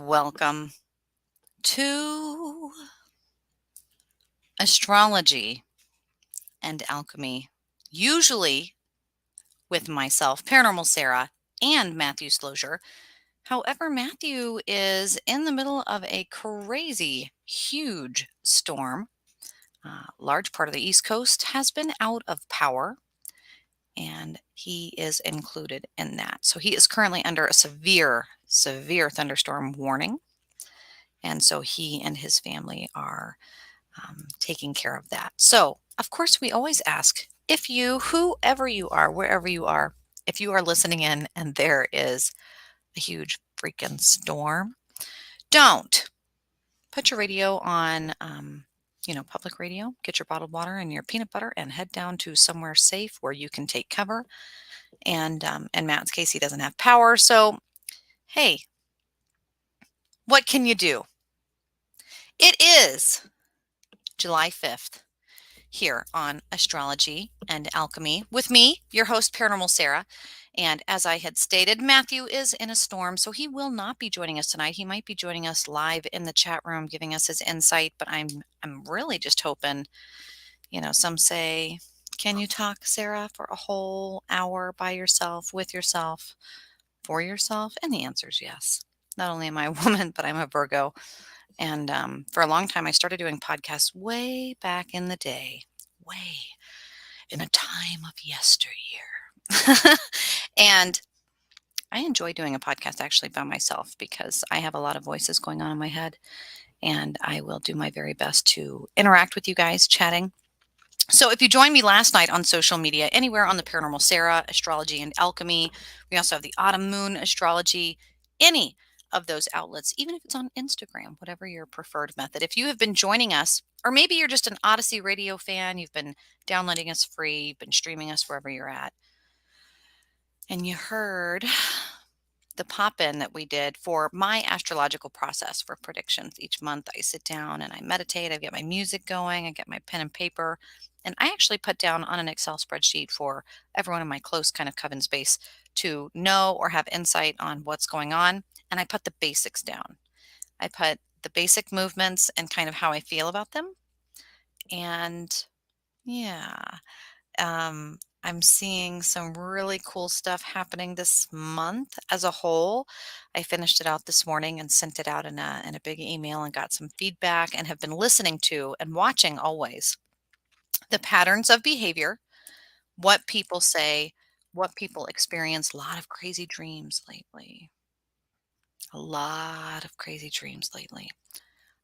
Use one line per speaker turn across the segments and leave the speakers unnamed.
welcome to Astrology and Alchemy, usually with myself, Paranormal Sarah, and Matthew Slozer. However, Matthew is in the middle of a crazy, huge storm. Large part of the East Coast has been out of power, and he is included in that. So he is currently under a severe thunderstorm warning. And so he and his family are taking care of that. So, of course, we always ask if you, whoever you are, wherever you are, if you are listening in and there is a huge freaking storm, don't put your radio on, public radio, get your bottled water and your peanut butter and head down to somewhere safe where you can take cover. And in Matt's case, he doesn't have power. So, hey, what can you do? It is July 5th here on Astrology and Alchemy with me, your host, Paranormal Sarah. And as I had stated, Matthew is in a storm, so he will not be joining us tonight. He might be joining us live in the chat room, giving us his insight, but I'm really just hoping, some say, can you talk, Sarah, for a whole hour by yourself, with yourself, for yourself? And the answer is yes. Not only am I a woman, but I'm a Virgo. And for a long time, I started doing podcasts way back in the day, way in a time of yesteryear. And I enjoy doing a podcast actually by myself because I have a lot of voices going on in my head. And I will do my very best to interact with you guys chatting. So if you joined me last night on social media, anywhere on the Paranormal Sarah, Astrology and Alchemy, we also have the Autumn Moon Astrology, any of those outlets, even if it's on Instagram, whatever your preferred method. If you have been joining us, or maybe you're just an Odyssey Radio fan, you've been downloading us free, you've been streaming us wherever you're at, and you heard the pop-in that we did for my astrological process for predictions. Each month I sit down and I meditate, I get my music going, I get my pen and paper, and I actually put down on an Excel spreadsheet for everyone in my close kind of coven space to know or have insight on what's going on. And I put the basics down. I put the basic movements and kind of how I feel about them. And yeah, I'm seeing some really cool stuff happening this month as a whole. I finished it out this morning and sent it out in a big email and got some feedback and have been listening to and watching always the patterns of behavior, what people say, what people experience. A lot of crazy dreams lately. A lot of crazy dreams lately.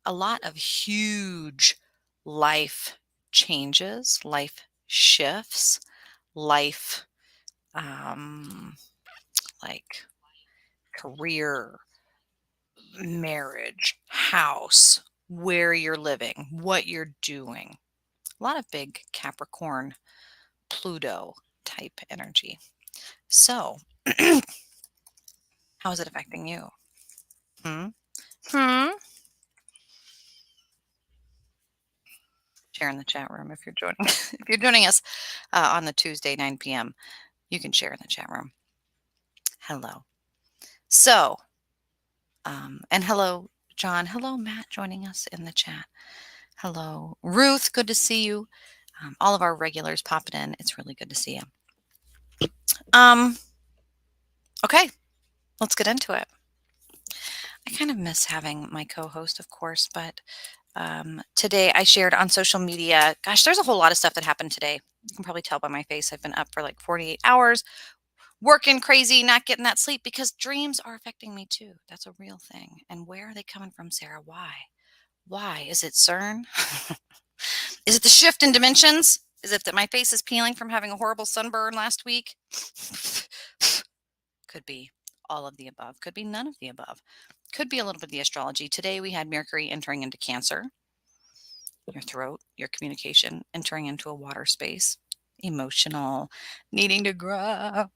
A lot of huge life changes, life shifts, life like career, marriage, house, where you're living, what you're doing. A lot of big Capricorn, Pluto type energy. So, how is it affecting you? Share in the chat room if you're joining us on the Tuesday 9 p.m. You can share in the chat room. Hello. So, and hello, John. Hello, Matt, joining us in the chat. Hello, Ruth. Good to see you. All of our regulars popping in. It's really good to see you. Okay, let's get into it. I kind of miss having my co-host, of course, but today I shared on social media. Gosh, there's a whole lot of stuff that happened today. You can probably tell by my face. I've been up for like 48 hours, working crazy, not getting that sleep because dreams are affecting me too. That's a real thing. And where are they coming from, Sarah? Why? Why? Is it CERN? Is it the shift in dimensions? Is it that my face is peeling from having a horrible sunburn last week? Could be all of the above. Could be none of the above. Could be a little bit of the astrology. Today we had Mercury entering into Cancer. Your throat, your communication, entering into a water space. Emotional, needing to ground,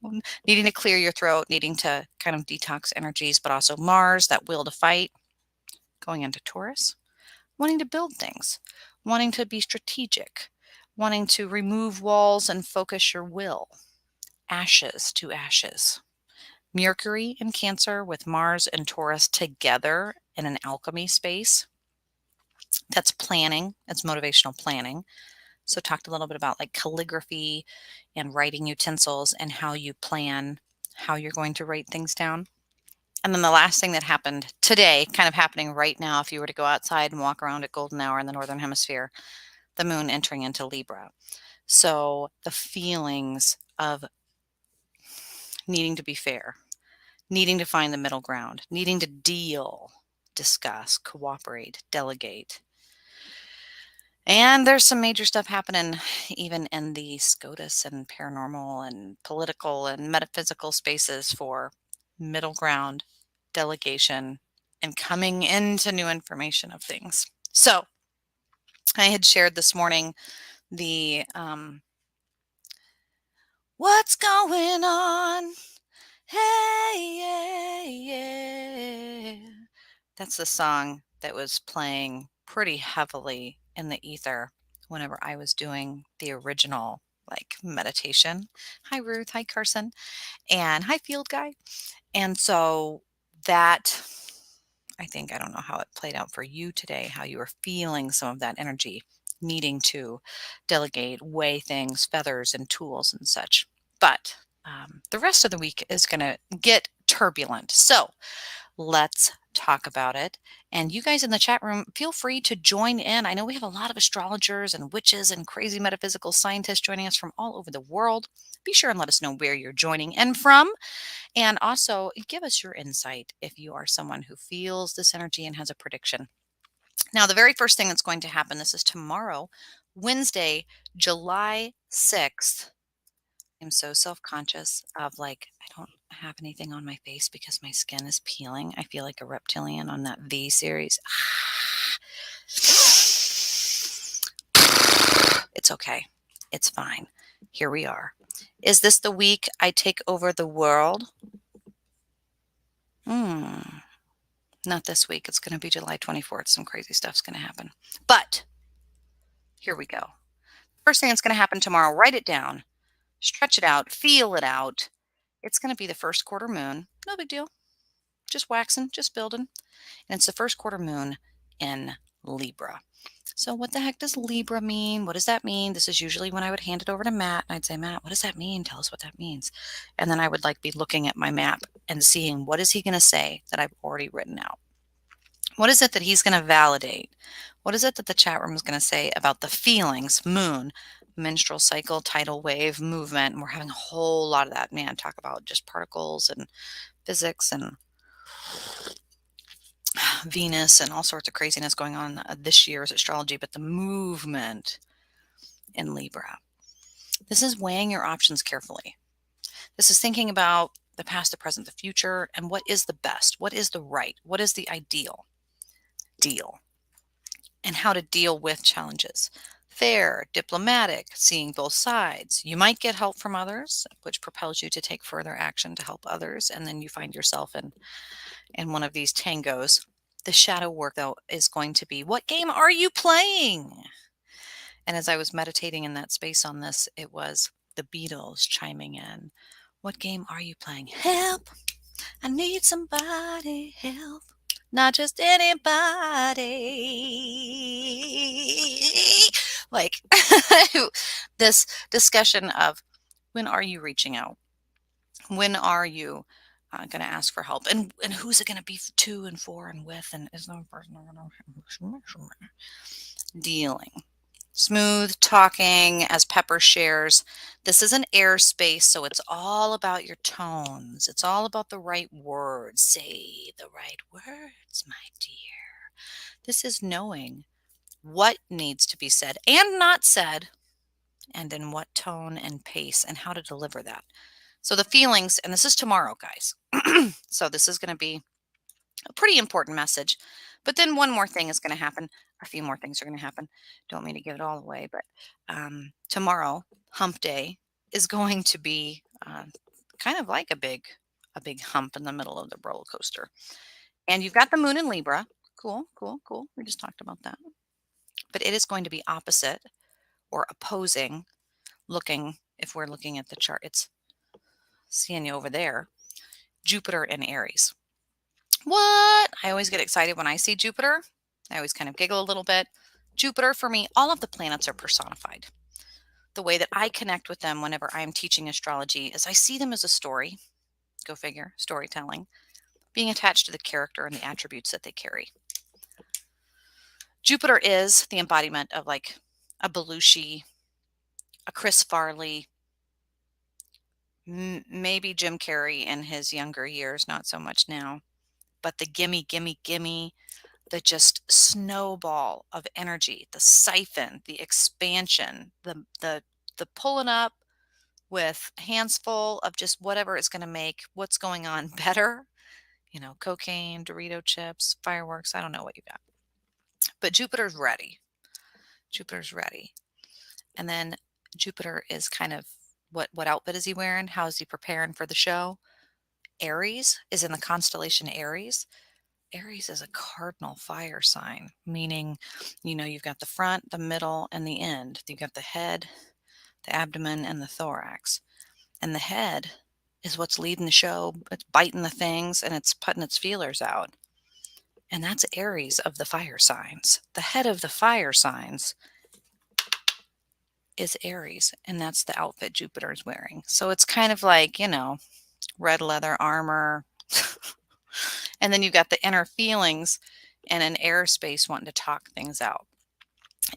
needing to clear your throat, needing to kind of detox energies, but also Mars, that will to fight, going into Taurus, wanting to build things, wanting to be strategic, wanting to remove walls and focus your will. Ashes to ashes. Mercury in Cancer with Mars and Taurus together in an alchemy space. That's planning. It's motivational planning. So talked a little bit about like calligraphy and writing utensils and how you plan how you're going to write things down. And then the last thing that happened today, kind of happening right now, if you were to go outside and walk around at golden hour in the Northern Hemisphere, the moon entering into Libra. So the feelings of needing to be fair, needing to find the middle ground, needing to deal, discuss, cooperate, delegate. And there's some major stuff happening even in the SCOTUS and paranormal and political and metaphysical spaces for middle ground, delegation, and coming into new information of things. So I had shared this morning the what's going on? Hey, yeah. That's the song that was playing pretty heavily in the ether whenever I was doing the original like meditation. Hi, Ruth. Hi, Carson. And hi, Field Guy. And so that, I don't know how it played out for you today, how you were feeling some of that energy, needing to delegate, weigh things, feathers, and tools and such. But the rest of the week is going to get turbulent. So let's talk about it. And you guys in the chat room, feel free to join in. I know we have a lot of astrologers and witches and crazy metaphysical scientists joining us from all over the world. Be sure and let us know where you're joining in from. And also give us your insight if you are someone who feels this energy and has a prediction. Now, the very first thing that's going to happen, this is tomorrow, Wednesday, July 6th. I'm so self-conscious of like, I don't have anything on my face because my skin is peeling. I feel like a reptilian on that V series. It's okay. It's fine. Here we are. Is this the week I take over the world? Not this week. It's going to be July 24th. Some crazy stuff's going to happen. But here we go. First thing that's going to happen tomorrow, write it down, stretch it out, feel it out. It's going to be the first quarter moon. No big deal. Just waxing, just building. And it's the first quarter moon in Libra. So what the heck does Libra mean? What does that mean? This is usually when I would hand it over to Matt and I'd say, Matt, what does that mean? Tell us what that means. And then I would like be looking at my map and seeing what is he going to say that I've already written out. What is it that he's going to validate? What is it that the chat room is going to say about the feelings, moon, menstrual cycle, tidal wave, movement? And we're having a whole lot of that. Man, talk about just particles and physics and Venus and all sorts of craziness going on this year's astrology, but the movement in Libra. This is weighing your options carefully. This is thinking about the past, the present, the future, and what is the best, what is the right, what is the ideal deal, and how to deal with challenges. Fair, diplomatic, seeing both sides. You might get help from others, which propels you to take further action to help others, and then you find yourself in one of these tangos. The shadow work, though, is going to be, what game are you playing? And as I was meditating in that space on this, it was the Beatles chiming in. What game are you playing? Help! I need somebody, help. Not just anybody. Like this discussion of when are you reaching out? When are you going to ask for help? And who's it going to be to and for and with? And is no person dealing? Smooth talking, as Pepper shares. This is an air space, so it's all about your tones. It's all about the right words. Say the right words, my dear. This is knowing what needs to be said and not said, and in what tone and pace, and how to deliver that. So the feelings, and this is tomorrow, guys. So this is going to be a pretty important message. But then one more thing is going to happen. A few more things are going to happen. Don't mean to give it all away, but tomorrow, Hump Day, is going to be kind of like a big hump in the middle of the roller coaster. And you've got the moon in Libra. Cool, cool, cool. We just talked about that. But it is going to be opposite or opposing, if we're looking at the chart, it's seeing you over there. Jupiter in Aries. What? I always get excited when I see Jupiter. I always kind of giggle a little bit. Jupiter, for me, all of the planets are personified. The way that I connect with them whenever I'm teaching astrology is I see them as a story. Go figure, storytelling, being attached to the character and the attributes that they carry. Jupiter is the embodiment of like a Belushi, a Chris Farley, maybe Jim Carrey in his younger years, not so much now, but the gimme, gimme, gimme, the just snowball of energy, the siphon, the expansion, the pulling up with hands full of just whatever is going to make what's going on better. You know, cocaine, Dorito chips, fireworks, I don't know what you got. But Jupiter's ready. Jupiter's ready. And then Jupiter is kind of what outfit is he wearing? How is he preparing for the show? Aries is in the constellation Aries. Aries is a cardinal fire sign, meaning, you know, you've got the front, the middle, and the end. You've got the head, the abdomen, and the thorax. And the head is what's leading the show. It's biting the things and it's putting its feelers out. And that's Aries of the fire signs. The head of the fire signs is Aries, and that's the outfit Jupiter is wearing. So it's kind of like, you know, red leather armor. And then you've got the inner feelings and an airspace wanting to talk things out.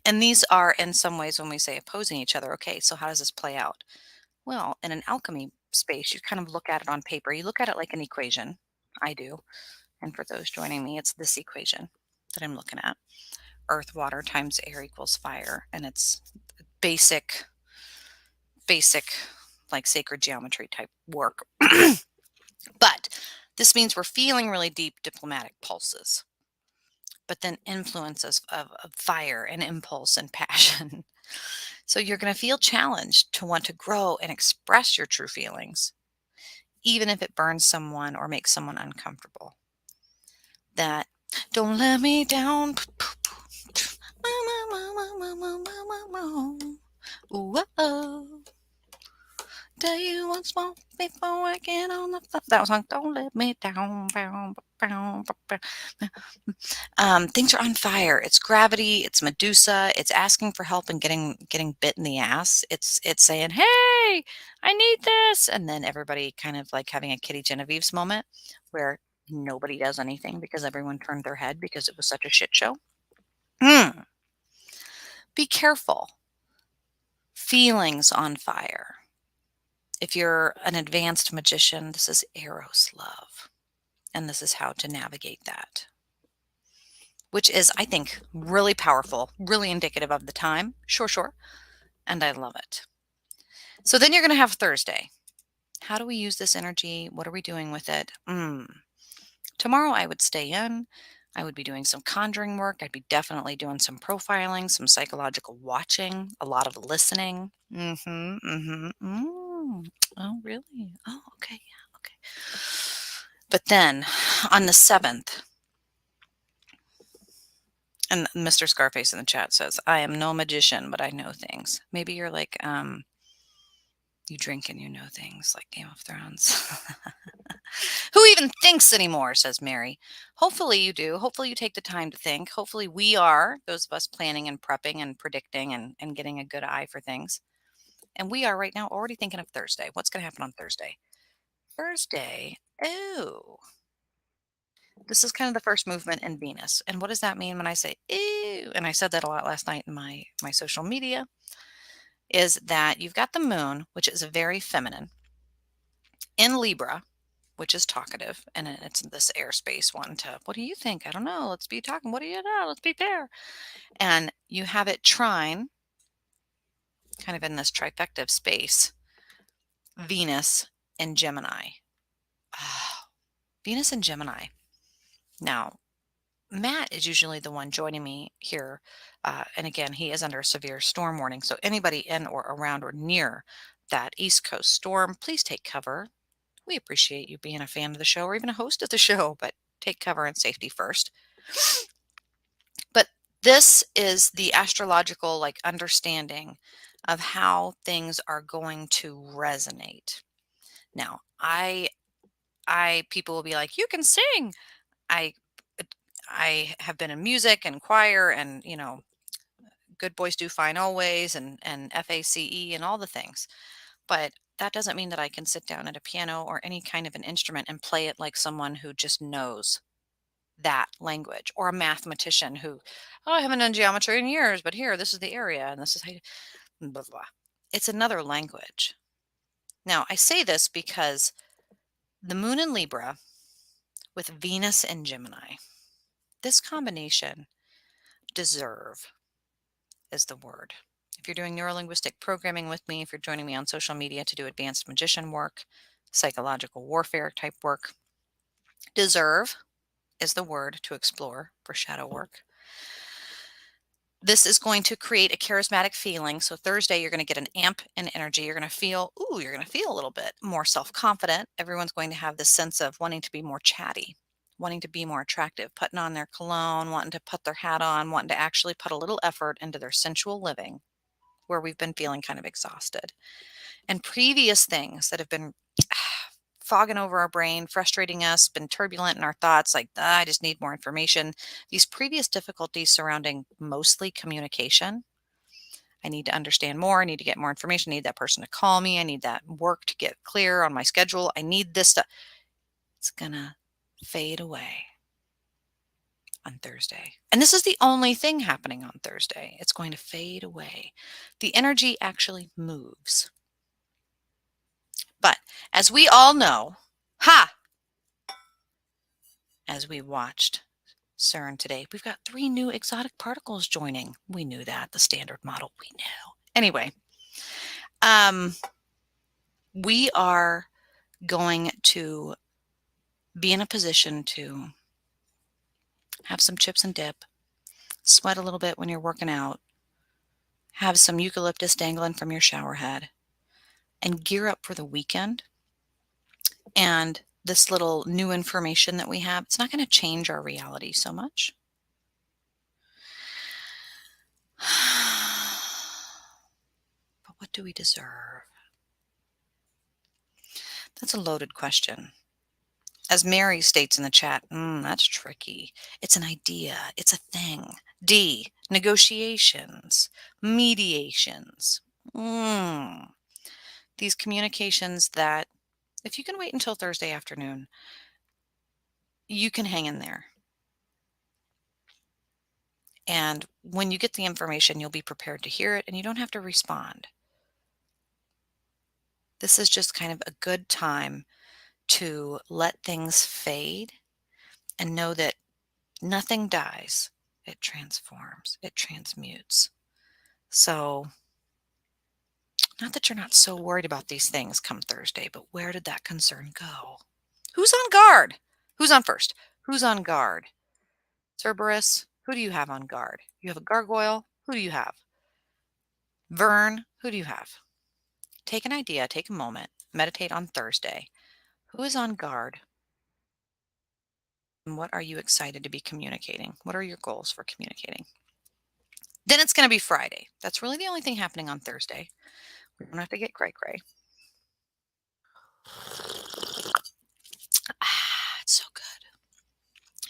And these are, in some ways, when we say opposing each other, okay, so how does this play out? Well, in an alchemy space, you kind of look at it on paper. You look at it like an equation. I do. And for those joining me, it's this equation that I'm looking at. Earth, water times air equals fire. And it's basic, like sacred geometry type work. But this means we're feeling really deep diplomatic pulses, but then influences of fire and impulse and passion. So you're going to feel challenged to want to grow and express your true feelings, even if it burns someone or makes someone uncomfortable. That don't let me down. Whoa. Tell you once more before working on the that song. Don't let me down. Things are on fire. It's gravity. It's Medusa. It's asking for help and getting bit in the ass. It's saying, "Hey, I need this," and then everybody kind of like having a Kitty Genevieve's moment where nobody does anything because everyone turned their head because it was such a shit show. Be careful. Feelings on fire. If you're an advanced magician, this is Eros love. And this is how to navigate that, which is, I think, really powerful, really indicative of the time. Sure. And I love it. So then you're going to have Thursday. How do we use this energy? What are we doing with it? Tomorrow I would stay in. I would be doing some conjuring work. I'd be definitely doing some profiling, some psychological watching, a lot of listening. Oh, really? Oh, okay. Yeah, okay. But then on the 7th, and Mr. Scarface in the chat says, I am no magician, but I know things. Maybe you're like, you drink and you know things like Game of Thrones. Who even thinks anymore, says Mary. Hopefully you do. Hopefully you take the time to think. Hopefully we are, those of us planning and prepping and predicting and getting a good eye for things. And we are right now already thinking of Thursday. What's going to happen on Thursday? Thursday. Oh, this is kind of the first movement in Venus. And what does that mean when I say ew? And I said that a lot last night in my social media, is that you've got the moon, which is very feminine, in Libra, which is talkative, and it's this airspace one to, what do you think? I don't know. Let's be talking. What do you know? Let's be fair. And you have it trine, kind of in this trifecta space, Venus and Gemini. Oh, Venus and Gemini. Now, Matt is usually the one joining me here. And again, he is under a severe storm warning. So anybody in or around or near that East Coast storm, please take cover. We appreciate you being a fan of the show or even a host of the show, but take cover and safety first. But this is the astrological like understanding of how things are going to resonate. Now, I people will be like, you can sing. I have been in music and choir and, good boys do fine always and FACE and all the things. But that doesn't mean that I can sit down at a piano or any kind of an instrument and play it like someone who just knows that language, or a mathematician who, oh, I haven't done geometry in years, but here, this is the area and this is how you, blah, blah. It's another language. Now, I say this because the moon in Libra with Venus and Gemini, this combination, deserve is the word. If you're doing neurolinguistic programming with me, if you're joining me on social media to do advanced magician work, psychological warfare type work, deserve is the word to explore for shadow work. This is going to create a charismatic feeling. So Thursday, you're going to get an amp in energy. You're going to feel, you're going to feel a little bit more self-confident. Everyone's going to have this sense of wanting to be more chatty, wanting to be more attractive, putting on their cologne, wanting to put their hat on, wanting to actually put a little effort into their sensual living, where we've been feeling kind of exhausted. And previous things that have been fogging over our brain, frustrating us, been turbulent in our thoughts, like, I just need more information. These previous difficulties surrounding mostly communication. I need to understand more. I need to get more information. I need that person to call me. I need that work to get clear on my schedule. I need this stuff. It's going to fade away on Thursday. And this is the only thing happening on Thursday. It's going to fade away. The energy actually moves. But as we all know, as we watched CERN today, we've got 3 new exotic particles joining. We knew that, the standard model, we knew. Anyway, we are going to be in a position to have some chips and dip, sweat a little bit when you're working out, have some eucalyptus dangling from your shower head, and gear up for the weekend. And this little new information that we have, it's not going to change our reality so much. But what do we deserve? That's a loaded question. As Mary states in the chat, that's tricky. It's an idea. It's a thing. D, negotiations, mediations. These communications that, if you can wait until Thursday afternoon, you can hang in there. And when you get the information, you'll be prepared to hear it and you don't have to respond. This is just kind of a good time to let things fade and know that nothing dies. It transforms, it transmutes. So, not that you're not so worried about these things come Thursday, but where did that concern go? Who's on guard? Who's on first? Who's on guard? Cerberus, who do you have on guard? You have a gargoyle. Who do you have? Vern, who do you have? Take an idea, take a moment, meditate on Thursday. Who is on guard? And what are you excited to be communicating? What are your goals for communicating? Then it's going to be Friday. That's really the only thing happening on Thursday. We don't have to get cray-cray. It's so good.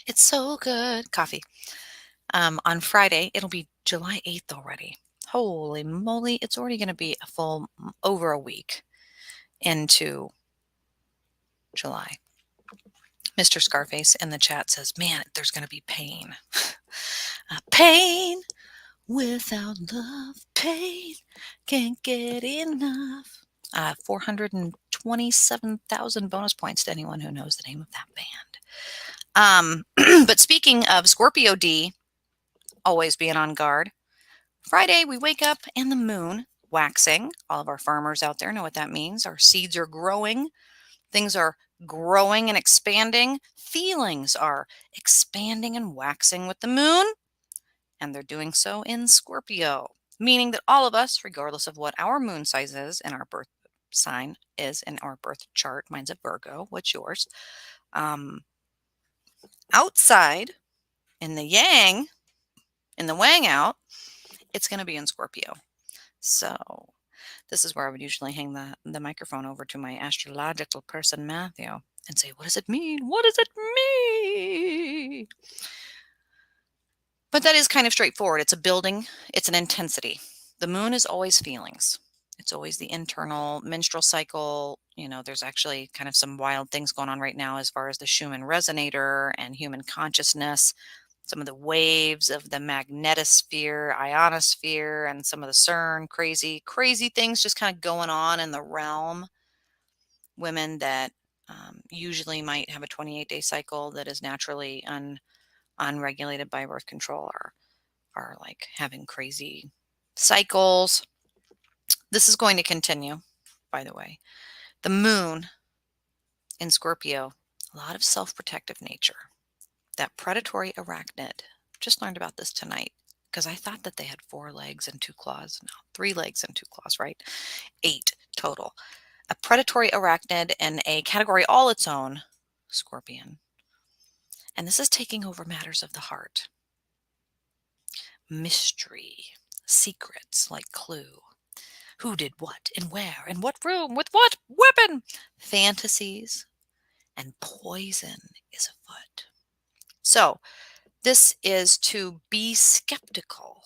It's so good. Coffee. On Friday, it'll be July 8th already. Holy moly, it's already going to be a full over a week into July. Mr. Scarface in the chat says, man, there's going to be pain. Pain without love, pain can't get enough. 427,000 bonus points to anyone who knows the name of that band. But speaking of Scorpio D, always being on guard. Friday, we wake up and the moon waxing. All of our farmers out there know what that means. Our seeds are growing. Things are growing and expanding. Feelings are expanding and waxing with the moon. And they're doing so in Scorpio, meaning that all of us, regardless of what our moon size is and our birth sign is in our birth chart, mine's a Virgo, what's yours? Outside in the yang, in the wang out, it's going to be in Scorpio. So this is where I would usually hang the microphone over to my astrological person, Matthew. and say, what does it mean? What does it mean? But that is kind of straightforward. It's a building, it's an intensity. The moon is always feelings. It's always the internal menstrual cycle. There's actually kind of some wild things going on right now as far as the Schumann resonator and human consciousness, some of the waves of the magnetosphere, ionosphere, and some of the CERN, crazy things just kind of going on in the realm. Women that usually might have a 28-day cycle that is naturally unregulated by birth control are like having crazy cycles. This is going to continue, by the way. The moon in Scorpio, a lot of self-protective nature. That predatory arachnid. Just learned about this tonight because I thought that they had 4 legs and 2 claws. No, 3 legs and 2 claws, right? 8 total. A predatory arachnid in a category all its own, Scorpion. And this is taking over matters of the heart. Mystery, secrets like Clue. Who did what and where, in what room, with what weapon? Fantasies and poison is afoot. So this is to be skeptical.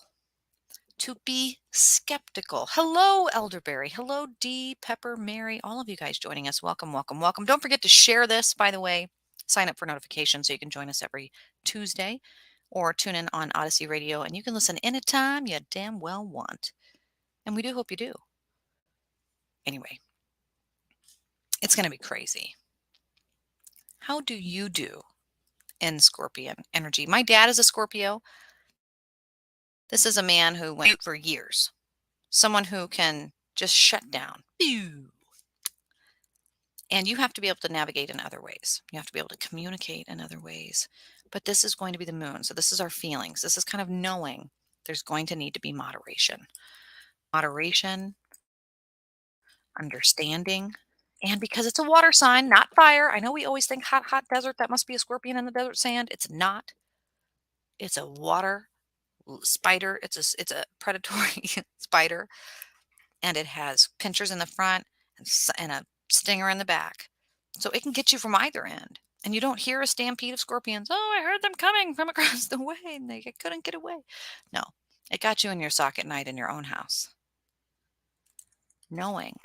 To be skeptical. Hello, Elderberry. Hello, Dee, Pepper, Mary, all of you guys joining us. Welcome, welcome, welcome. Don't forget to share this, by the way. Sign up for notifications so you can join us every Tuesday or tune in on Odyssey Radio, and you can listen anytime you damn well want. And we do hope you do. Anyway, it's going to be crazy. How do you do in Scorpion energy? My dad is a Scorpio. This is a man who went for years. Someone who can just shut down. And you have to be able to navigate in other ways. You have to be able to communicate in other ways. But this is going to be the moon. So this is our feelings. This is kind of knowing there's going to need to be moderation. Moderation, understanding. And because it's a water sign, not fire. I know we always think hot desert. That must be a scorpion in the desert sand. It's not. It's a water spider. It's a predatory spider. And it has pinchers in the front and a stinger in the back. So it can get you from either end. And you don't hear a stampede of scorpions. Oh, I heard them coming from across the way and they couldn't get away. No, it got you in your sock at night in your own house. Knowing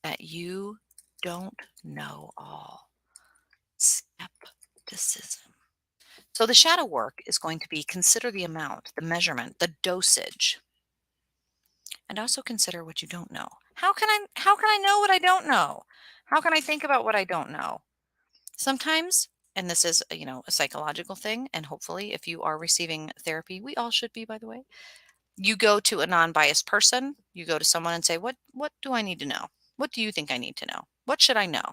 that you don't know all. Skepticism. So the shadow work is going to be consider the amount, the measurement, the dosage. And also consider what you don't know. How can I know what I don't know? How can I think about what I don't know? Sometimes, and this is, a psychological thing, and hopefully if you are receiving therapy, we all should be, by the way, you go to a non-biased person, you go to someone and say, what do I need to know? What do you think I need to know? What should I know?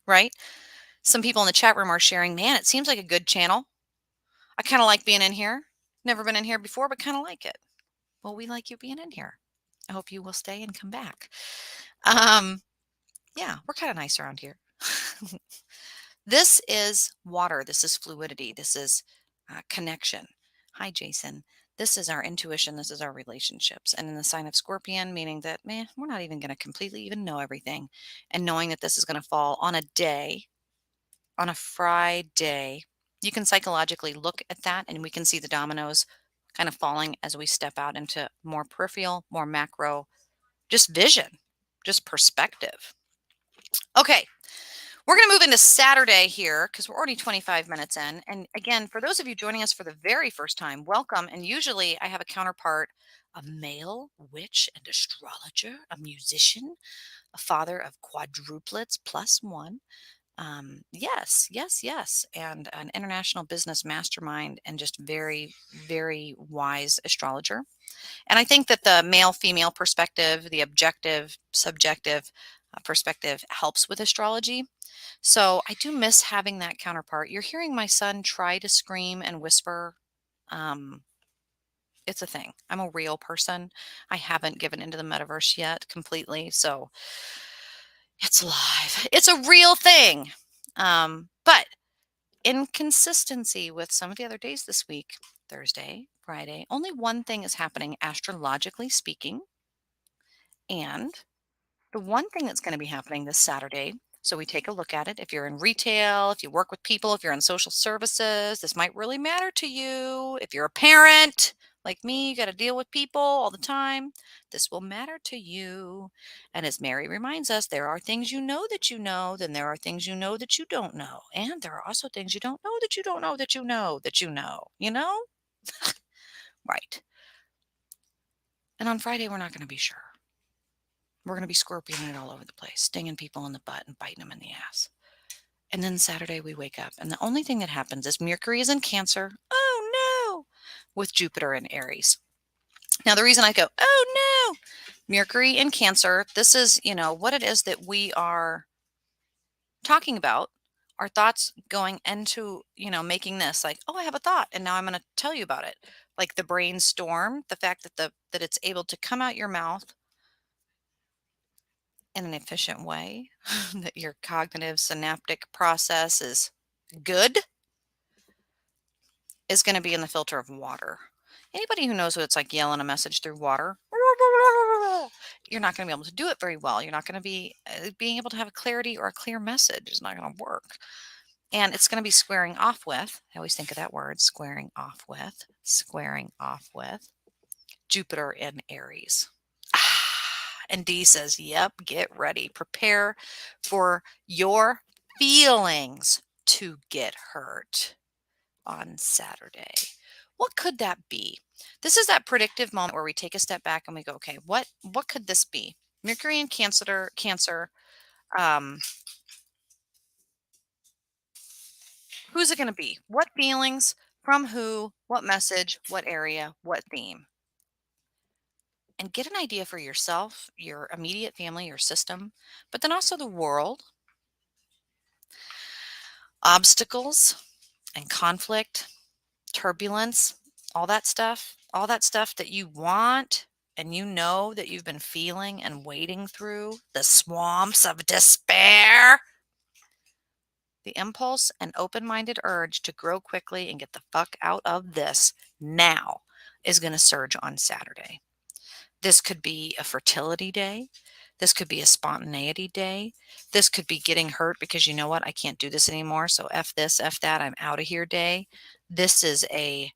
Right? Some people in the chat room are sharing, man, it seems like a good channel. I kind of like being in here. Never been in here before, but kind of like it. Well, we like you being in here. I hope you will stay and come back. Yeah, we're kind of nice around here. This is water. This is fluidity. This is connection. Hi, Jason. This is our intuition. This is our relationships. And in the sign of Scorpion, meaning that, man, we're not even going to completely even know everything. And knowing that this is going to fall on a day, on a Friday, you can psychologically look at that and we can see the dominoes kind of falling as we step out into more peripheral, more macro, just vision, just perspective. Okay. We're going to move into Saturday here because we're already 25 minutes in. And again, for those of you joining us for the very first time, welcome. And usually I have a counterpart, a male witch and astrologer, a musician, a father of quadruplets plus one. Yes. And an international business mastermind and just very, very wise astrologer. And I think that the male-female perspective, the objective, subjective perspective helps with astrology. So I do miss having that counterpart. You're hearing my son try to scream and whisper. It's a thing. I'm a real person. I haven't given into the metaverse yet completely. So it's live. It's a real thing. But inconsistency with some of the other days this week, Thursday, Friday, only one thing is happening astrologically speaking. And the one thing that's going to be happening this Saturday, So we take a look at it. If you're in retail, if you work with people, if you're in social services, this might really matter to you. If you're a parent like me, you got to deal with people all the time. This will matter to you. And as Mary reminds us, there are things you know that you know, then there are things you know that you don't know. And there are also things you don't know that you don't know that you know that you know, you know? Right. And on Friday, we're not going to be sure. We're going to be scorpioning it all over the place, stinging people in the butt and biting them in the ass. And then Saturday we wake up, and the only thing that happens is Mercury is in Cancer. Oh no! With Jupiter in Aries. Now, the reason I go, oh no, Mercury in Cancer, this is, what it is that we are talking about. Our thoughts going into, making this like, oh, I have a thought, and now I'm going to tell you about it. Like the brainstorm, the fact that it's able to come out your mouth in an efficient way, that your cognitive synaptic process is good, is going to be in the filter of water. Anybody who knows what it's like yelling a message through water, you're not going to be able to do it very well. You're not going to be being able to have a clarity or a clear message is not going to work. And it's going to be squaring off with, I always think of that word, squaring off with Jupiter in Aries. And D says, yep, get ready. Prepare for your feelings to get hurt on Saturday. What could that be? This is that predictive moment where we take a step back and we go, okay, what could this be? Mercury in Cancer. Um, who's it going to be? What feelings? From who? What message? What area? What theme? And get an idea for yourself, your immediate family, your system, but then also the world, obstacles and conflict, turbulence, all that stuff that you want and you know that you've been feeling and wading through the swamps of despair. The impulse and open-minded urge to grow quickly and get the fuck out of this now is going to surge on Saturday. This could be a fertility day. This could be a spontaneity day. This could be getting hurt because you know what? I can't do this anymore. So F this, F that, I'm out of here day. This is a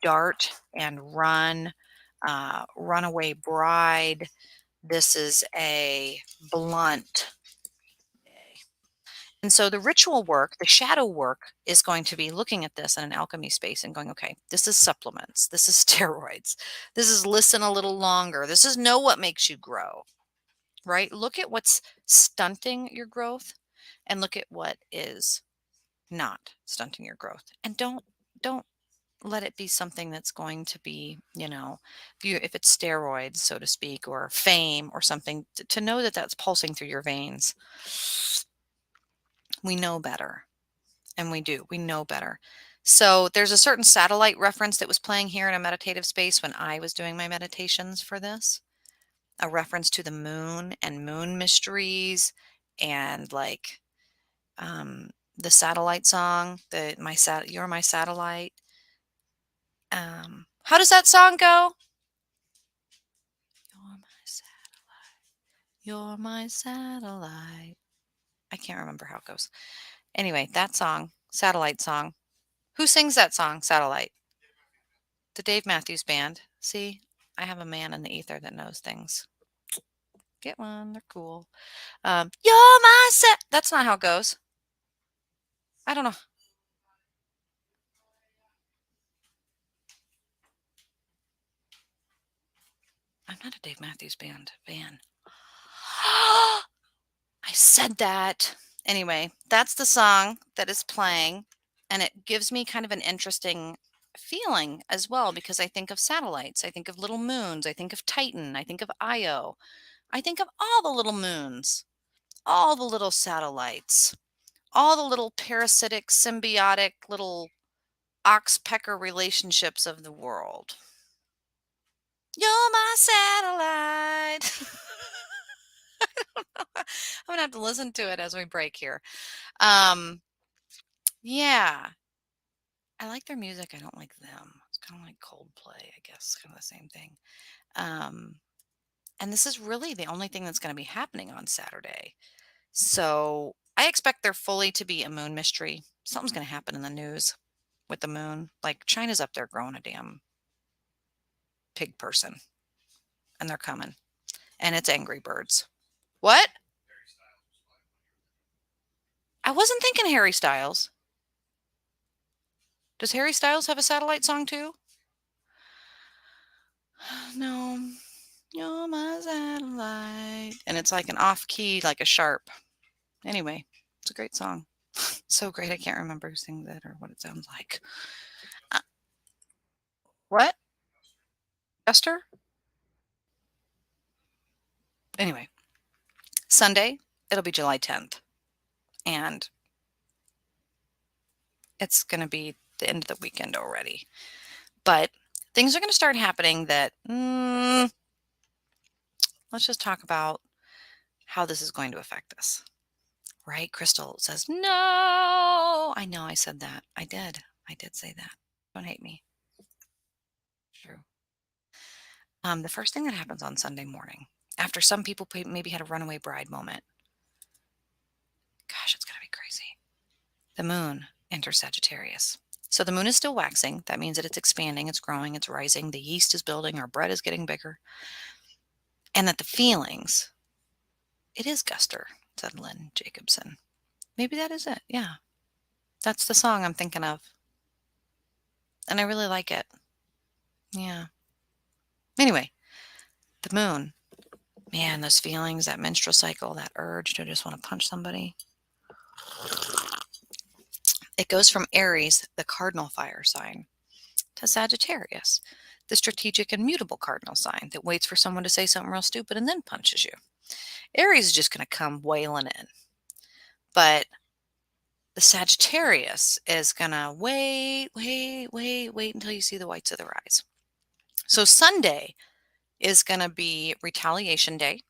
dart and run, runaway bride. This is a blunt day. And so the ritual work, the shadow work, is going to be looking at this in an alchemy space and going, okay, this is supplements. This is steroids. This is listen a little longer. This is know what makes you grow, right? Look at what's stunting your growth and look at what is not stunting your growth. And don't let it be something that's going to be, if it's steroids, so to speak, or fame or something, to know that that's pulsing through your veins. We know better. And we know better. So there's a certain satellite reference that was playing here in a meditative space when I was doing my meditations for this, a reference to the moon and moon mysteries and like the satellite song, you're my satellite. How does that song go? You're my satellite. You're my satellite. I can't remember how it goes. Anyway, that song, satellite song. Who sings that song, Satellite? The Dave Matthews Band. See, I have a man in the ether that knows things. Get one, they're cool. You're my That's not how it goes. I don't know. I'm not a Dave Matthews Band fan. I said that. Anyway, that's the song that is playing, and it gives me kind of an interesting feeling as well because I think of satellites, I think of little moons, I think of Titan, I think of Io, I think of all the little moons, all the little satellites, all the little parasitic, symbiotic little ox-pecker relationships of the world. You're my satellite. I'm gonna have to listen to it as we break here. Yeah, I like their music. I don't like them. It's kind of like Coldplay, I guess, kind of the same thing. Um, and this is really the only thing that's going to be happening on Saturday. So I expect there fully to be a moon mystery. Something's going to happen in the news with the moon. Like China's up there growing a damn pig person, and they're coming. And it's Angry Birds. What? I wasn't thinking Harry Styles. Does Harry Styles have a satellite song too? No. You're my satellite. And it's like an off key, like a sharp. Anyway, it's a great song. So great, I can't remember who sings it or what it sounds like. Uh, what? Esther? Anyway, Sunday, it'll be July 10th. And it's going to be the end of the weekend already. But things are going to start happening that, let's just talk about how this is going to affect us. Right? Crystal says, no. I know I said that. I did. I did say that. Don't hate me. True. The first thing that happens on Sunday morning, after some people maybe had a runaway bride moment, gosh, it's going to be crazy. The moon enters Sagittarius. So the moon is still waxing. That means that it's expanding, it's growing, it's rising. The yeast is building, our bread is getting bigger. And that the feelings, it is Guster, said Lynn Jacobson. Maybe that is it. Yeah. That's the song I'm thinking of. And I really like it. Yeah. Anyway, the moon. Man, those feelings, that menstrual cycle, that urge to just want to punch somebody. It goes from Aries, the cardinal fire sign, to Sagittarius, the strategic and mutable cardinal sign that waits for someone to say something real stupid and then punches you. Aries is just going to come wailing in. But the Sagittarius is going to wait until you see the whites of their eyes. So Sunday is going to be retaliation day.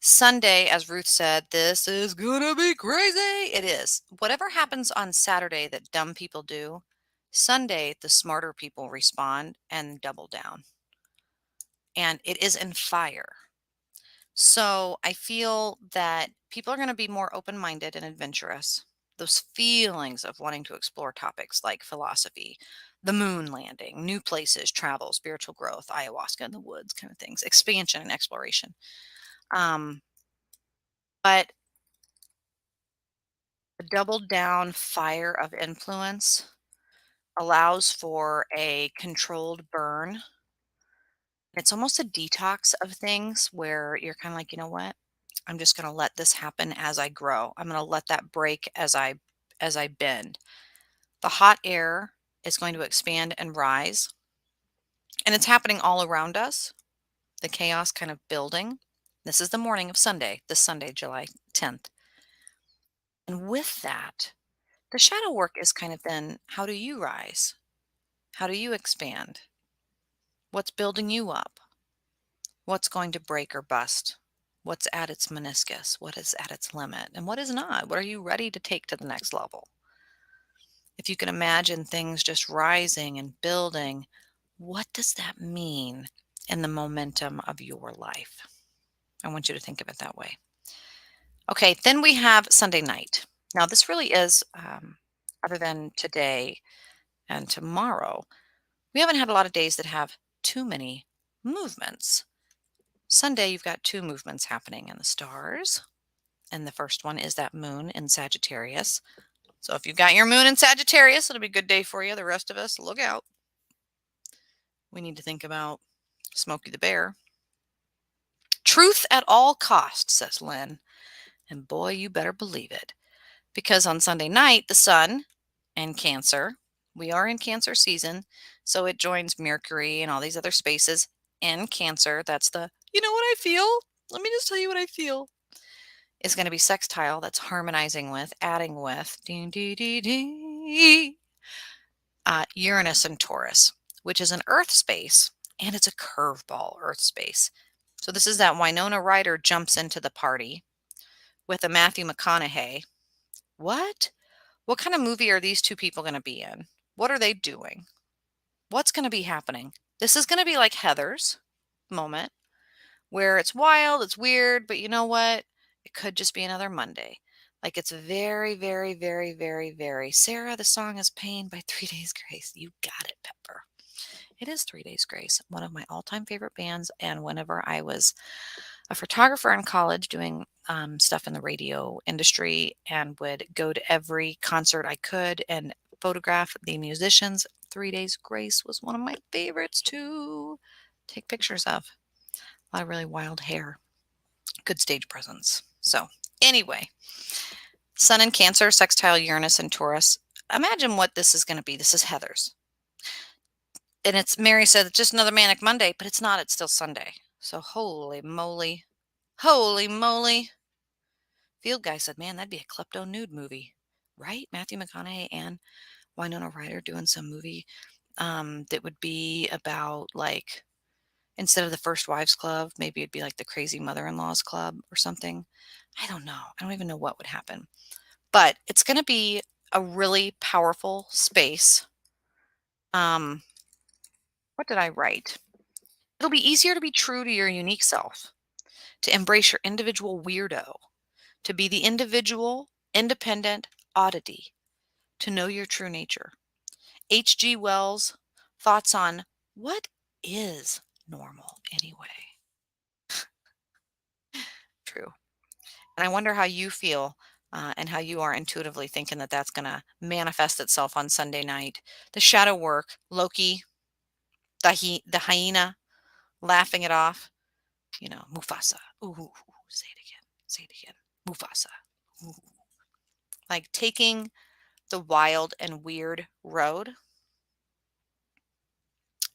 Sunday, as Ruth said, this is going to be crazy. It is. Whatever happens on Saturday that dumb people do, Sunday, the smarter people respond and double down. And it is in fire. So I feel that people are going to be more open-minded and adventurous. Those feelings of wanting to explore topics like philosophy, the moon landing, new places, travel, spiritual growth, ayahuasca in the woods kind of things, expansion and exploration. But the doubled down fire of influence allows for a controlled burn. It's almost a detox of things where you're kind of like, you know what? I'm just going to let this happen as I grow. I'm going to let that break as I bend. The hot air is going to expand and rise. And it's happening all around us. The chaos kind of building. This is the morning of Sunday, this Sunday, July 10th. And with that, the shadow work is kind of then, how do you rise? How do you expand? What's building you up? What's going to break or bust? What's at its meniscus? What is at its limit? And what is not? What are you ready to take to the next level? If you can imagine things just rising and building, what does that mean in the momentum of your life? I want you to think of it that way. Okay, then we have Sunday night. Now, this really is, other than today and tomorrow, we haven't had a lot of days that have too many movements. Sunday, you've got two movements happening in the stars. And the first one is that moon in Sagittarius. So if you've got your moon in Sagittarius, it'll be a good day for you. The rest of us, look out. We need to think about Smokey the Bear. Truth at all costs, says Lynn. And boy, you better believe it. Because on Sunday night, the sun and Cancer, we are in Cancer season, so it joins Mercury and all these other spaces in Cancer. That's the, you know what I feel? Let me just tell you what I feel. Is going to be sextile. That's harmonizing with, adding with, Uranus and Taurus, which is an Earth space, and it's a curveball Earth space. So this is that Winona Ryder jumps into the party with a Matthew McConaughey. What? What kind of movie are these two people going to be in? What are they doing? What's going to be happening? This is going to be like Heather's moment, where it's wild, it's weird, but you know what? It could just be another Monday. Like it's very, very, very, very, very. Sarah, the song is Pain by 3 Days Grace. You got it, Pepper. It is 3 Days Grace, one of my all-time favorite bands. And whenever I was a photographer in college doing stuff in the radio industry and would go to every concert I could and photograph the musicians, 3 Days Grace was one of my favorites to take pictures of. A lot of really wild hair, good stage presence. So anyway, Sun in Cancer, sextile Uranus and Taurus. Imagine what this is going to be. This is Heather's. And it's Mary said it's just another manic Monday, but it's not. It's still Sunday. So holy moly. Holy moly. Field guy said, man, that'd be a klepto nude movie. Right? Matthew McConaughey and Winona Ryder doing some movie that would be about like, instead of the First Wives Club, maybe it'd be like the Crazy Mother-in-Law's Club or something. I don't know. I don't even know what would happen. But it's going to be a really powerful space. What did I write? It'll be easier to be true to your unique self, to embrace your individual weirdo, to be the individual, independent oddity, to know your true nature. H.G. Wells' thoughts on what is normal anyway. True. And I wonder how you feel and how you are intuitively thinking that that's going to manifest itself on Sunday night. The shadow work, Loki, the hyena, laughing it off. You know, Mufasa. Ooh, say it again. Say it again. Mufasa. Ooh. Like taking the wild and weird road.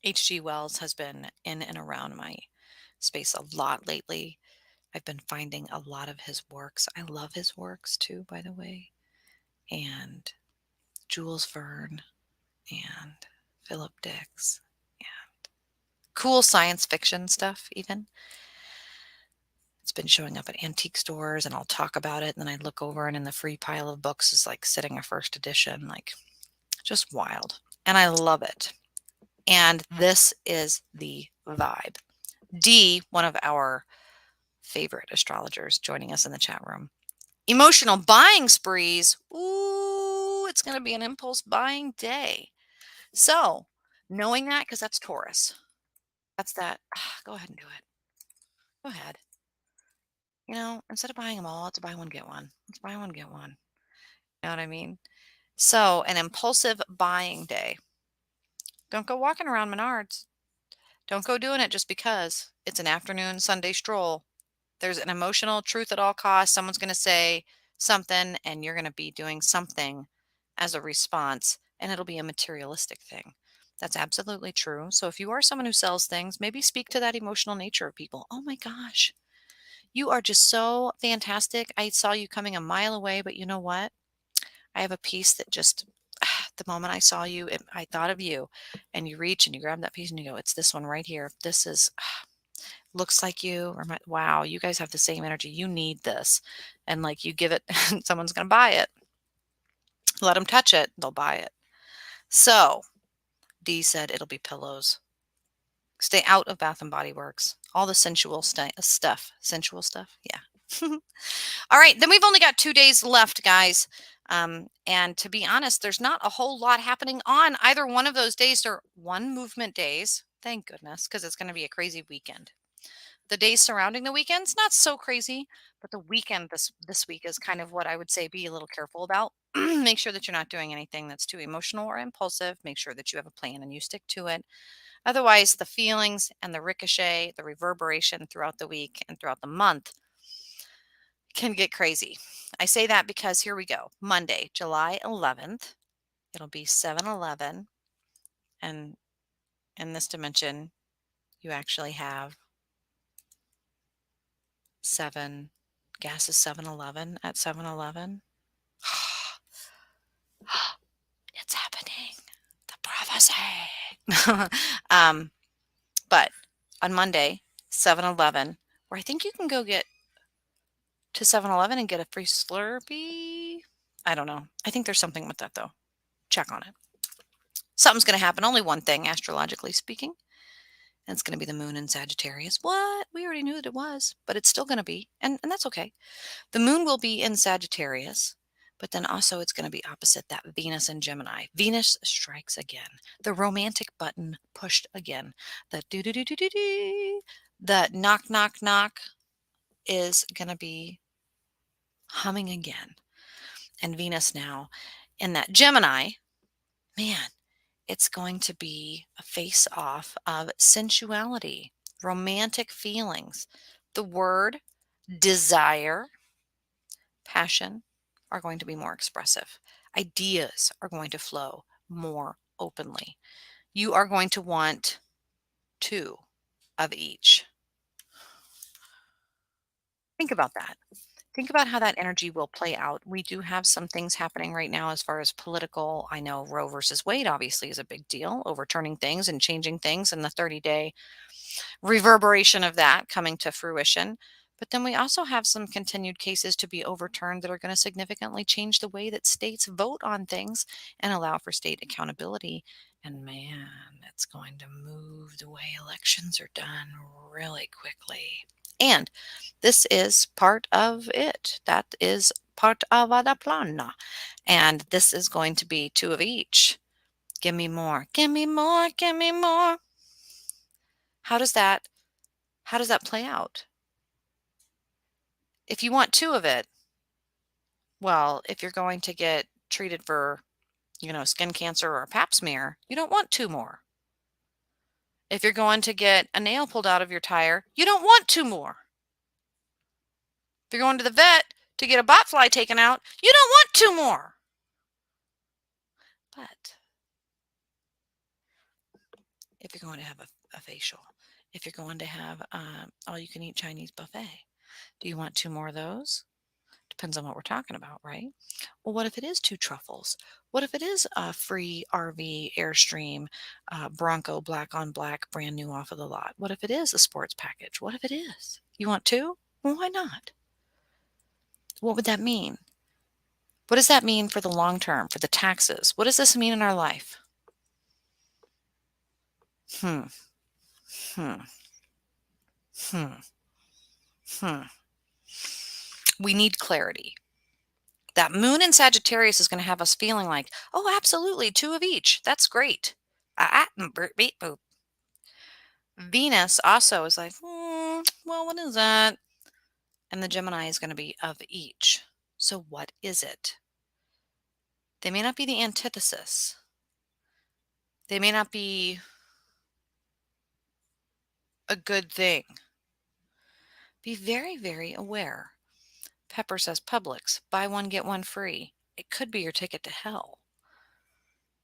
H.G. Wells has been in and around my space a lot lately. I've been finding a lot of his works. I love his works too, by the way. And Jules Verne and Philip Dix and cool science fiction stuff even. It's been showing up at antique stores and I'll talk about it and then I look over and in the free pile of books is like sitting a first edition, like just wild. And I love it. And this is the vibe. D, one of our favorite astrologers joining us in the chat room. Emotional buying sprees. Ooh, it's going to be an impulse buying day. So knowing that, because that's Taurus, that's that. Go ahead and do it. Go ahead. You know, instead of buying them all, let's buy one, get one. Let's buy one, get one. You know what I mean? So an impulsive buying day. Don't go walking around Menards. Don't go doing it just because it's an afternoon Sunday stroll. There's an emotional truth at all costs. Someone's going to say something and you're going to be doing something as a response, and it'll be a materialistic thing. That's absolutely true. So if you are someone who sells things, maybe speak to that emotional nature of people. Oh my gosh, you are just so fantastic. I saw you coming a mile away, but you know what? I have a piece that just, the moment I saw you, I thought of you, and you reach and you grab that piece and you go, it's this one right here. This is, looks like you, or wow, you guys have the same energy. You need this. And like you give it, someone's going to buy it. Let them touch it. They'll buy it. So D said it'll be pillows. Stay out of Bath and Body Works. All the sensual stuff. Sensual stuff. Yeah. All right. Then we've only got 2 days left, guys. And to be honest, there's not a whole lot happening on either one of those days. They're one movement days. Thank goodness, because it's going to be a crazy weekend. The days surrounding the weekends, not so crazy, but the weekend this week is kind of what I would say be a little careful about. Make sure that you're not doing anything that's too emotional or impulsive. Make sure that you have a plan and you stick to it. Otherwise, the feelings and the ricochet, the reverberation throughout the week and throughout the month can get crazy. I say that because here we go. Monday, July 11th, it'll be 7-Eleven. And in this dimension, you actually have 7. Gas is 7-Eleven at 7-Eleven. It's happening. The prophecy. But on Monday, 7-Eleven, where I think you can go get to 7-Eleven and get a free Slurpee. I don't know. I think there's something with that, though. Check on it. Something's going to happen. Only one thing, astrologically speaking. And it's going to be the moon in Sagittarius. What? We already knew that it was, but it's still going to be. And that's okay. The moon will be in Sagittarius, but then also it's going to be opposite that Venus in Gemini. Venus strikes again. The romantic button pushed again. The do do do do do do. The knock knock knock is going to be humming again. And Venus now in that Gemini, man, it's going to be a face off of sensuality, romantic feelings. The word desire, passion are going to be more expressive. Ideas are going to flow more openly. You are going to want two of each. Think about that. Think about how that energy will play out. We do have some things happening right now as far as political. I know Roe versus Wade obviously is a big deal, overturning things and changing things, and the 30-day reverberation of that coming to fruition. But then we also have some continued cases to be overturned that are going to significantly change the way that states vote on things and allow for state accountability. And man, it's going to move the way elections are done really quickly. And this is part of it. That is part of the plan. And this is going to be two of each. Give me more, give me more, give me more. How does that play out? If you want two of it, well, if you're going to get treated for, skin cancer or a pap smear, you don't want two more. If you're going to get a nail pulled out of your tire, you don't want two more. If you're going to the vet to get a bot fly taken out, you don't want two more. But if you're going to have a facial, if you're going to have all-you-can-eat Chinese buffet, do you want two more of those? Depends on what we're talking about, right? Well, what if it is two truffles? What if it is a free RV Airstream Bronco black on black, brand new off of the lot? What if it is a sports package? What if it is? You want two? Well, why not? What would that mean? What does that mean for the long term, for the taxes? What does this mean in our life? Hmm. Hmm. Hmm. Hmm. We need clarity. That moon in Sagittarius is going to have us feeling like, oh, absolutely, two of each. That's great. Beep, boop. Venus also is like, well, what is that? And the Gemini is going to be of each. So what is it? They may not be the antithesis. They may not be a good thing. Be very, very aware. Pepper says Publix, buy one, get one free. It could be your ticket to hell.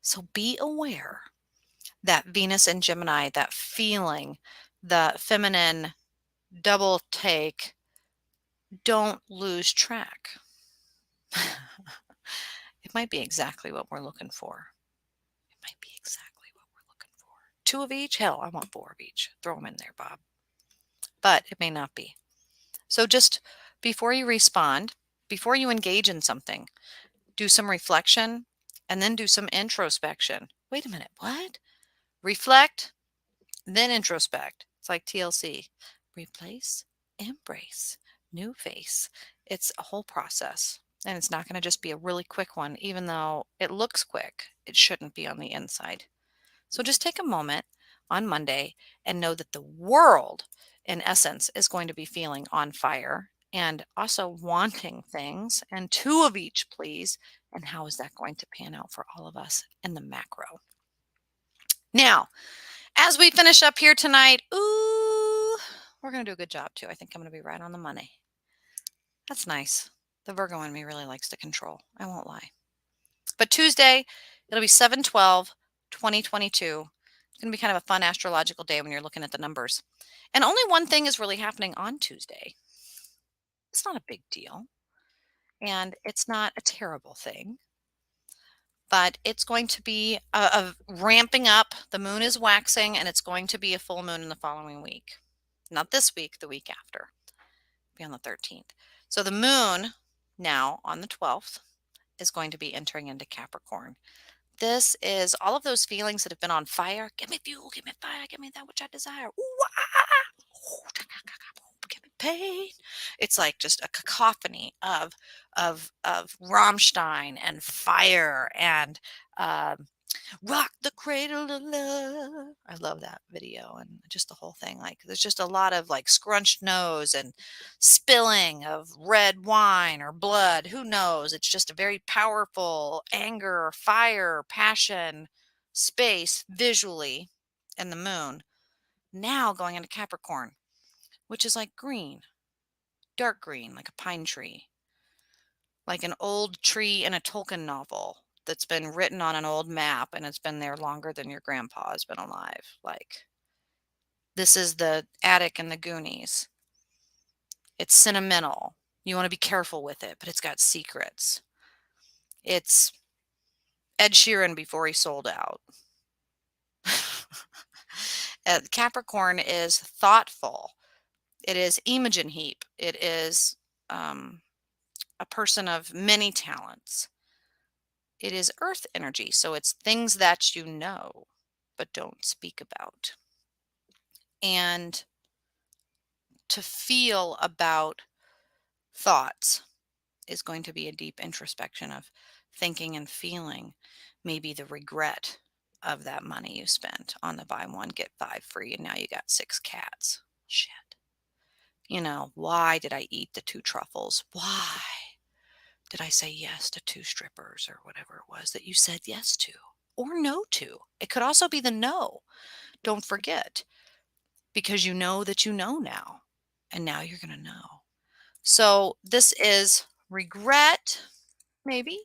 So be aware that Venus and Gemini, that feeling, the feminine double take, don't lose track. It might be exactly what we're looking for. It might be exactly what we're looking for. Two of each? Hell, I want four of each. Throw them in there, Bob. But it may not be. So just before you respond, before you engage in something, do some reflection and then do some introspection. Wait a minute, what? Reflect, then introspect. It's like TLC. Replace, embrace, new face. It's a whole process. And it's not going to just be a really quick one, even though it looks quick. It shouldn't be on the inside. So just take a moment on Monday and know that the world, in essence, is going to be feeling on fire and also wanting things, and two of each, please. And how is that going to pan out for all of us in the macro? Now, as we finish up here tonight, we're going to do a good job too. I think I'm going to be right on the money. That's nice. The Virgo in me really likes to control. I won't lie. But Tuesday, it'll be 7/12/2022. It's going to be kind of a fun astrological day when you're looking at the numbers. And only one thing is really happening on Tuesday. It's not a big deal. And it's not a terrible thing. But it's going to be a ramping up. The moon is waxing, and it's going to be a full moon in the following week. Not this week, the week after. It'll be on the 13th. So the moon now on the 12th is going to be entering into Capricorn. this is all of those feelings that have been on fire. Give me fuel, give me fire, give me that which I desire. Ooh, ah, ah, ah. Ooh, give me pain. It's like just a cacophony of Rammstein and fire and um, rock the cradle of love. I love that video and just the whole thing. Like there's just a lot of like scrunched nose and spilling of red wine or blood. Who knows? It's just a very powerful anger, fire, passion, space visually, and the moon. Now going into Capricorn, which is like green, dark green, like a pine tree, like an old tree in a Tolkien novel that's been written on an old map and it's been there longer than your grandpa has been alive. Like this is the attic in the Goonies. It's sentimental. You want to be careful with it, but it's got secrets. It's Ed Sheeran before he sold out. Capricorn is thoughtful. It is Imogen Heap. It is a person of many talents. It is earth energy. So it's things that you know, but don't speak about. And to feel about thoughts is going to be a deep introspection of thinking and feeling maybe the regret of that money you spent on the buy one, get five free, and now you got 6 cats. Shit. You know, why did I eat the 2 truffles? Why did I say yes to 2 strippers or whatever it was that you said yes to or no to? It could also be the no. Don't forget, because you know that you know now, and now you're going to know. So this is regret, maybe,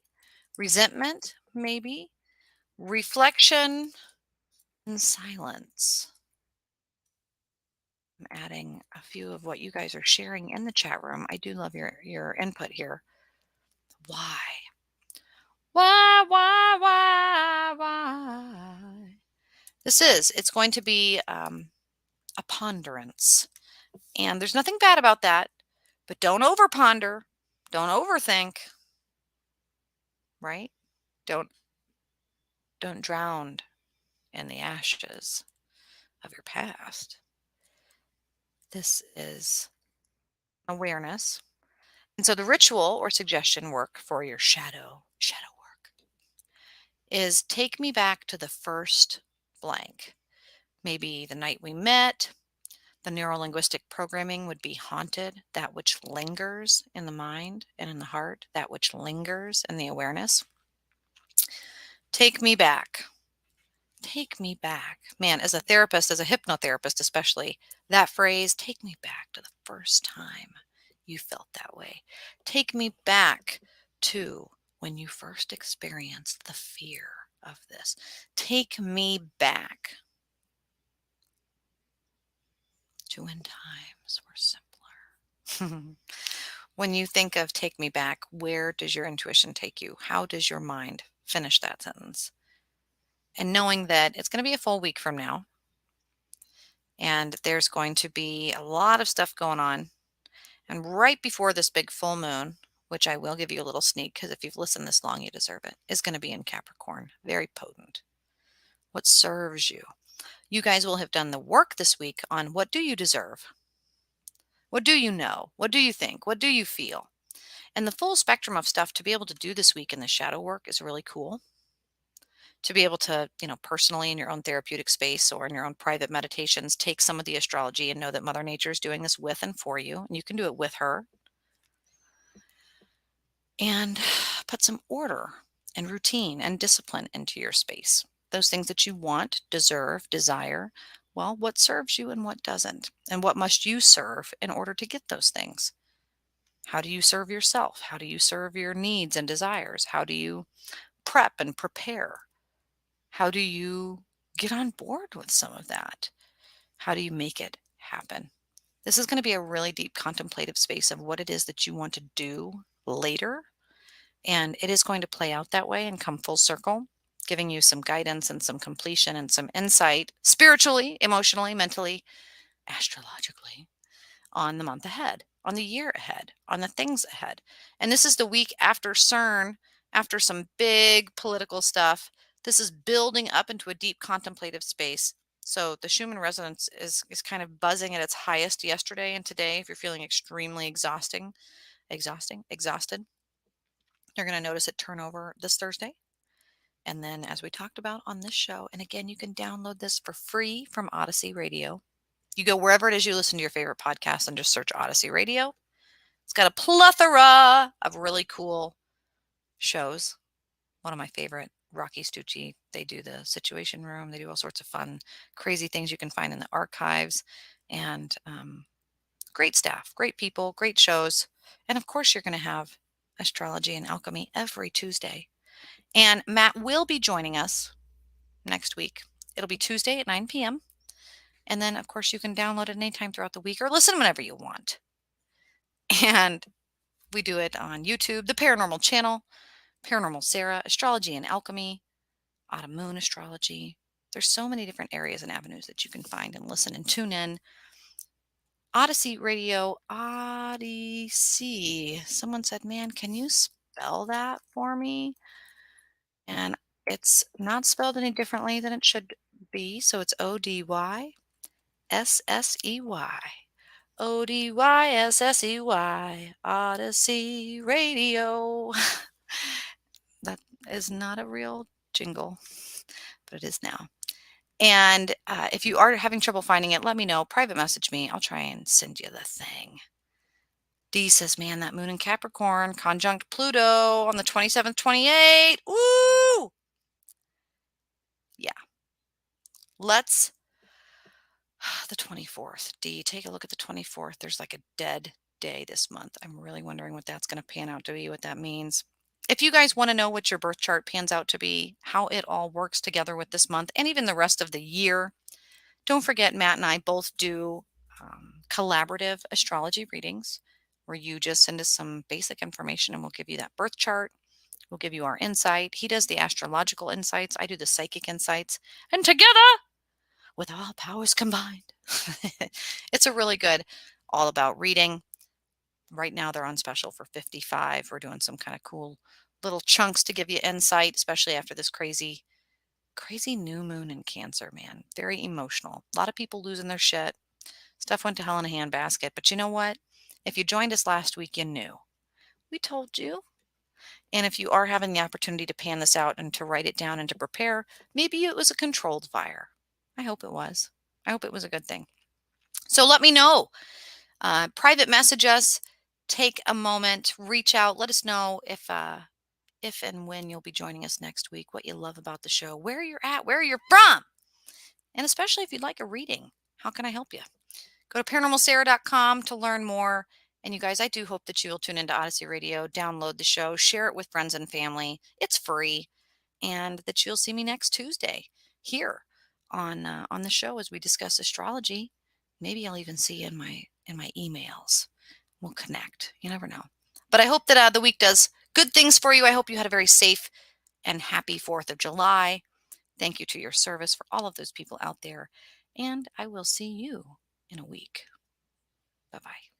resentment, maybe, reflection, and silence. I'm adding a few of what you guys are sharing in the chat room. I do love your input here. Why? Why? It's going to be a ponderance. And there's nothing bad about that, but don't over ponder. Don't overthink, right? Don't drown in the ashes of your past. This is awareness. And so the ritual or suggestion work for your shadow work is take me back to the first blank. Maybe the night we met. The neurolinguistic programming would be haunted, that which lingers in the mind and in the heart, that which lingers in the awareness. Take me back. Take me back. Man, as a therapist, as a hypnotherapist especially, that phrase, take me back to the first time you felt that way. Take me back to when you first experienced the fear of this. Take me back to when times were simpler. When you think of take me back, where does your intuition take you? How does your mind finish that sentence? And knowing that it's going to be a full week from now, and there's going to be a lot of stuff going on. And right before this big full moon, which I will give you a little sneak because if you've listened this long, you deserve it, is going to be in Capricorn. Very potent. What serves you? You guys will have done the work this week on what do you deserve? What do you know? What do you think? What do you feel? And the full spectrum of stuff to be able to do this week in the shadow work is really cool. To be able to, personally in your own therapeutic space or in your own private meditations, take some of the astrology and know that Mother Nature is doing this with and for you, and you can do it with her. And put some order and routine and discipline into your space. Those things that you want, deserve, desire. Well, what serves you and what doesn't? And what must you serve in order to get those things? How do you serve yourself? How do you serve your needs and desires? How do you prep and prepare? How do you get on board with some of that? How do you make it happen? This is going to be a really deep contemplative space of what it is that you want to do later. And it is going to play out that way and come full circle, giving you some guidance and some completion and some insight spiritually, emotionally, mentally, astrologically on the month ahead, on the year ahead, on the things ahead. And this is the week after CERN, after some big political stuff This is building up into a deep contemplative space. So the Schumann resonance is kind of buzzing at its highest yesterday and today. If you're feeling extremely exhausted, you're going to notice it turn over this Thursday. And then, as we talked about on this show, and again, you can download this for free from Odyssey Radio. You go wherever it is you listen to your favorite podcast and just search Odyssey Radio. It's got a plethora of really cool shows. One of my favorite, Rocky Stucci, they do the Situation Room. They do all sorts of fun, crazy things you can find in the archives. And great staff, great people, great shows. And of course, you're going to have Astrology and Alchemy every Tuesday. And Matt will be joining us next week. It'll be Tuesday at 9 p.m. And then, of course, you can download it anytime throughout the week or listen whenever you want. And we do it on YouTube, the Paranormal channel, Paranormal Sarah, Astrology and Alchemy, Autumn Moon Astrology. There's so many different areas and avenues that you can find and listen and tune in. Odyssey Radio, Odyssey. Someone said, man, can you spell that for me? And it's not spelled any differently than it should be. So it's Odyssey. Odyssey, Odyssey Radio. That is not a real jingle, but it is now. And if you are having trouble finding it, let me know. Private message me. I'll try and send you the thing. Dee says, man, that moon in Capricorn conjunct Pluto on the 27th, 28th. Woo! Yeah. Let's, the 24th. Dee, take a look at the 24th. There's like a dead day this month. I'm really wondering what that's going to pan out to be, what that means. If you guys want to know what your birth chart pans out to be, how it all works together with this month and even the rest of the year, don't forget Matt and I both do collaborative astrology readings where you just send us some basic information and we'll give you that birth chart. We'll give you our insight. He does the astrological insights. I do the psychic insights. And together, with all powers combined, it's a really good all about reading. Right now, they're on special for $55. We're doing some kind of cool little chunks to give you insight, especially after this crazy new moon in Cancer, man. Very emotional. A lot of people losing their shit. Stuff went to hell in a handbasket. But you know what? If you joined us last week, you knew. We told you. And if you are having the opportunity to pan this out and to write it down and to prepare, maybe it was a controlled fire. I hope it was. I hope it was a good thing. So let me know. Private message us. Take a moment. Reach out. Let us know if and when you'll be joining us next week, what you love about the show, where you're at, where you're from, and especially if you'd like a reading, how can I help you? Go to paranormalsarah.com to learn more. And you guys, I do hope that you will tune into Odyssey Radio, download the show, share it with friends and family. It's free. And that you'll see me next Tuesday here on the show as we discuss astrology. Maybe I'll even see you in my emails. We'll connect. You never know. But I hope that the week does good things for you. I hope you had a very safe and happy 4th of July. Thank you to your service for all of those people out there. And I will see you in a week. Bye-bye.